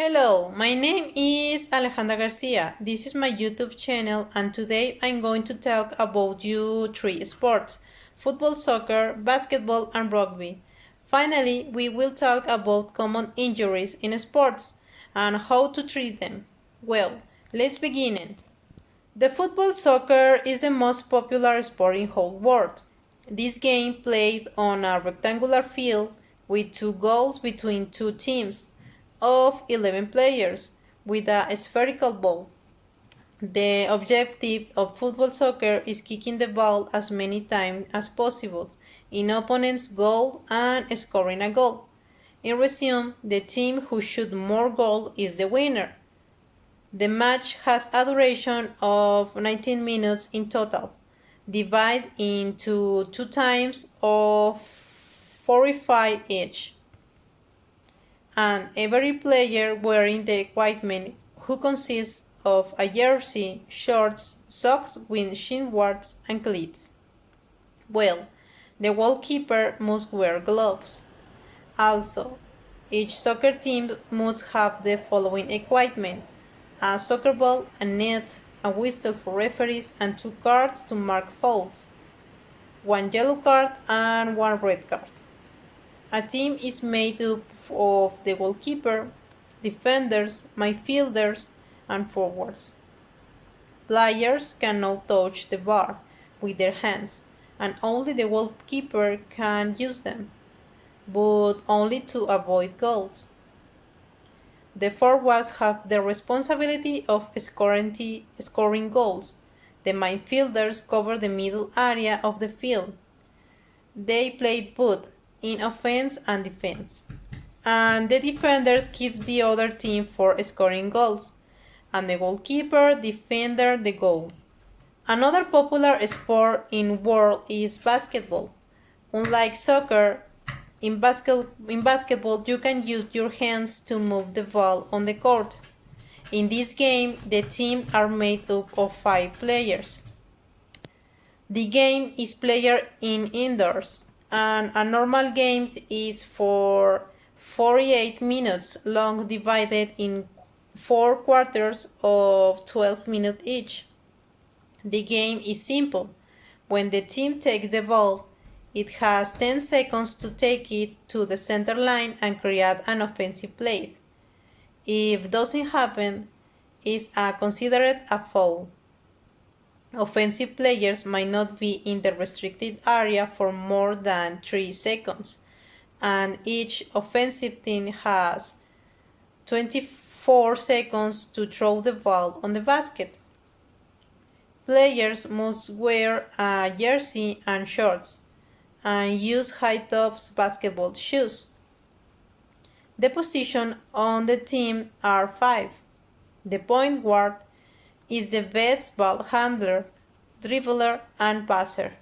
Hello, my name is Alejandra Garcia. This is my YouTube channel and today I'm going to talk about three sports: football, soccer, basketball and rugby. Finally, we will talk about common injuries in sports and how to treat them. Well, let's begin. The football soccer is the most popular sport in whole world. This game played on a rectangular field with two goals between two teams of 11 players with a spherical ball. The objective of football soccer is kicking the ball as many times as possible in opponent's goal and scoring a goal. In resume, the team who shoots more goals is the winner. The match has a duration of 19 minutes in total, divided into two times of 45 each, and every player wearing the equipment who consists of a jersey, shorts, socks with shin guards and cleats. Well, the goalkeeper must wear gloves. Also, each soccer team must have the following equipment: a soccer ball, a net, a whistle for referees, and two cards to mark fouls, one yellow card and one red card. A team is made up of the goalkeeper, defenders, midfielders, and forwards. Players cannot touch the bar with their hands, and only the goalkeeper can use them, but only to avoid goals. The forwards have the responsibility of scoring goals. The midfielders cover the middle area of the field. They play both in offense and defense. And the defenders keep the other team for scoring goals. And the goalkeeper defends the goal. Another popular sport in the world is basketball. Unlike soccer, in basketball, you can use your hands to move the ball on the court. In this game, the teams are made up of 5 players. The game is played in indoors, and a normal game is for 48 minutes long, divided in 4 quarters of 12 minutes each. The game is simple. When the team takes the ball, it has 10 seconds to take it to the center line and create an offensive play. If doesn't happen, it's considered a foul. Offensive players might not be in the restricted area for more than 3 seconds, and each offensive team has 24 seconds to throw the ball on the basket. Players must wear a jersey and shorts, and use high-tops basketball shoes. The positions on the team are 5. The point guard is the best ball handler, dribbler, and passer.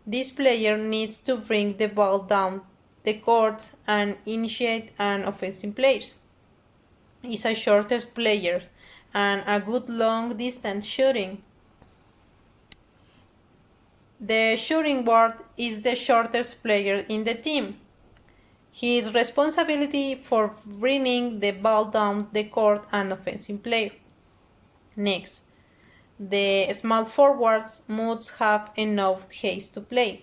This player needs to bring the ball down the court and initiate an offensive play. Is a shorter player and a good long-distance shooting. The shooting guard is the shortest player in the team. His responsibility for bringing the ball down the court and offensive play. Next, the small forwards must have enough haste to play,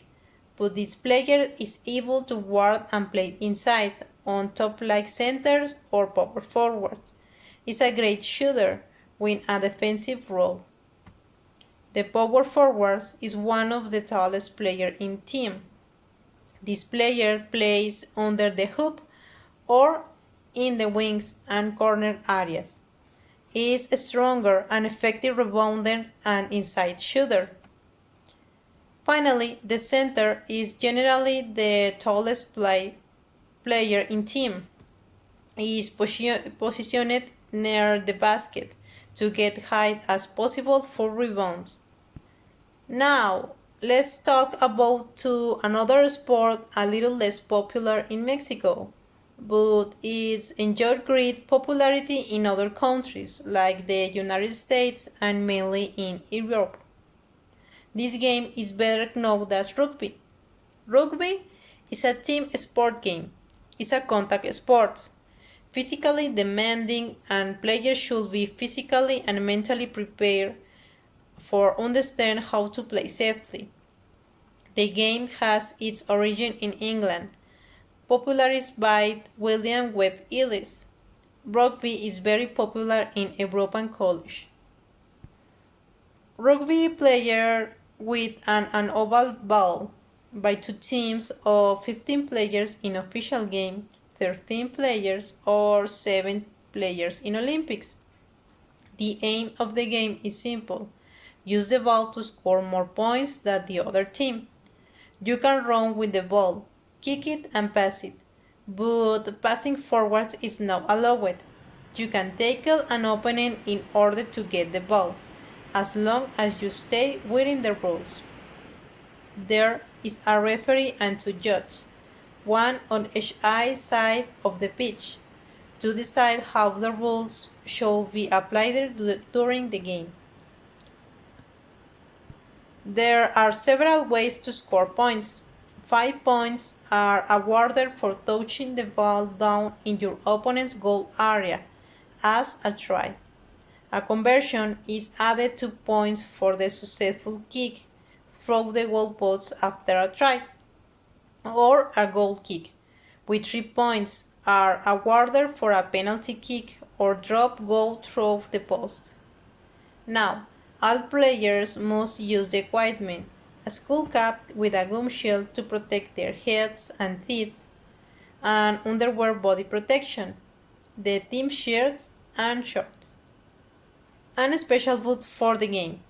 but this player is able to guard and play inside, on top like centers or power forwards. Is a great shooter with a defensive role. The power forward is one of the tallest players in the team. This player plays under the hoop or in the wings and corner areas. He is a stronger and effective rebounder and inside shooter. Finally, the center is generally the tallest player in team. He is positioned near the basket to get high as possible for rebounds. Now, let's talk about another sport a little less popular in Mexico, but it's enjoyed great popularity in other countries like the United States and mainly in Europe. This game is better known as rugby. Rugby is a team sport game. It's a contact sport. physically demanding, and players should be physically and mentally prepared for understand how to play safely. The game has its origin in England, popularized by William Webb Ellis. Rugby is very popular in European college. Rugby played with an oval ball by two teams of 15 players in official game, 13 players or 7 players in Olympics. The aim of the game is simple. Use the ball to score more points than the other team. You can run with the ball, kick it and pass it, but passing forwards is not allowed. You can tackle an opponent in order to get the ball, as long as you stay within the rules. There is a referee and two judges, one on each side of the pitch, to decide how the rules should be applied during the game. There are several ways to score points. 5 points are awarded for touching the ball down in your opponent's goal area as a try. A conversion is added 2 points for the successful kick through the goalpost after a try, or a goal kick, with 3 points are awarded for a penalty kick or drop goal through the post. Now, all players must use the equipment, a skull cap with a gum shield to protect their heads and teeth, and underwear body protection, the team shirts and shorts, and special boots for the game.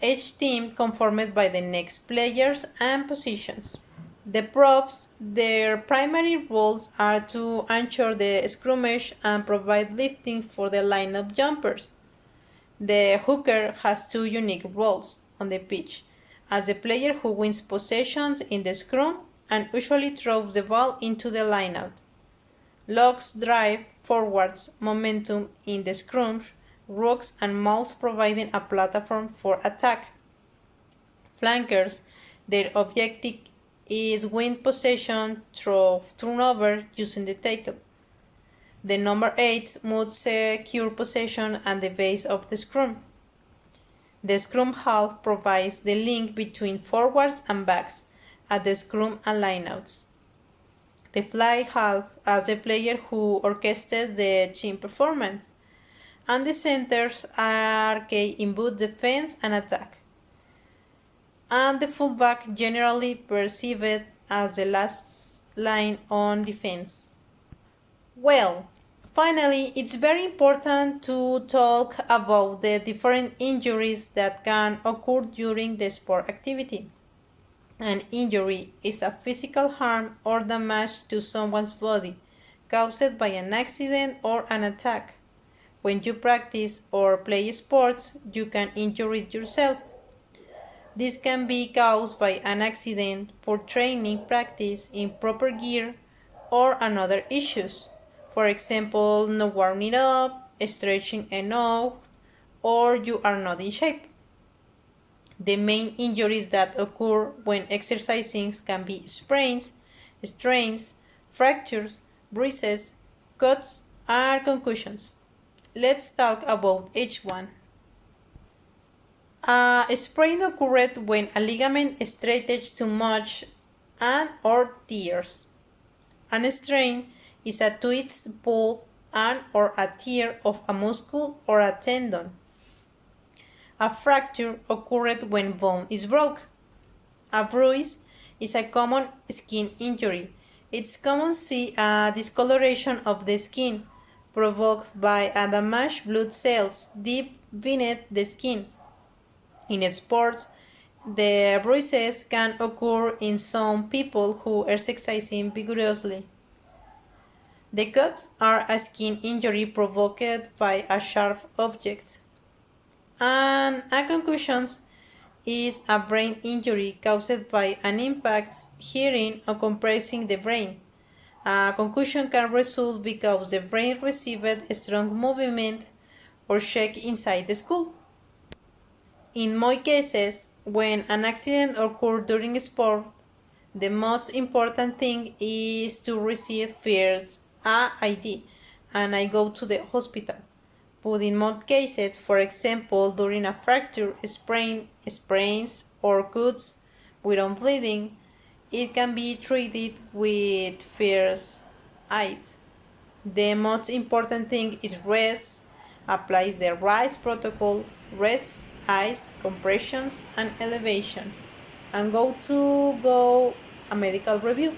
Each team conformed by the next players and positions. The props, their primary roles are to ensure the scrummage and provide lifting for the line-up jumpers. The hooker has two unique roles on the pitch, as the player who wins possession in the scrum and usually throws the ball into the lineout. Locks drive forwards momentum in the scrums, rocks and mauls providing a platform for attack. Flankers, their objective is win possession through turnover using the tackle. The number 8 must secure possession at the base of the scrum. The scrum half provides the link between forwards and backs at the scrum and lineouts. The fly half as the player who orchestrates the team performance, and the centers are key in both defense and attack. And the fullback generally perceived as the last line on defense. Well, finally, it's very important to talk about the different injuries that can occur during the sport activity. An injury is a physical harm or damage to someone's body caused by an accident or an attack. When you practice or play sports, you can injure yourself. This can be caused by an accident, poor training practice, improper gear, or another issues. For example, not warming up, stretching enough, or you are not in shape. The main injuries that occur when exercising can be sprains, strains, fractures, bruises, cuts, and concussions. Let's talk about each one. A sprain occurred when a ligament stretches too much and or tears. An strain is a twist, pull, and or a tear of a muscle or a tendon. A fracture occurred when bone is broke. A bruise is a common skin injury. It's common to see a discoloration of the skin provoked by a damaged blood cells deep beneath the skin. In sports, the bruises can occur in some people who are exercising vigorously. The cuts are a skin injury provoked by a sharp object. And a concussion is a brain injury caused by an impact hitting or compressing the brain. A concussion can result because the brain received a strong movement or shock inside the skull. In most cases, when an accident occurs during sport, the most important thing is to receive first AID and I go to the hospital. But in most cases, for example, during a fracture, sprains, or cuts without bleeding, it can be treated with first aid. The most important thing is rest, apply the right protocol, rest, ice, compressions, and elevation, and go a medical review.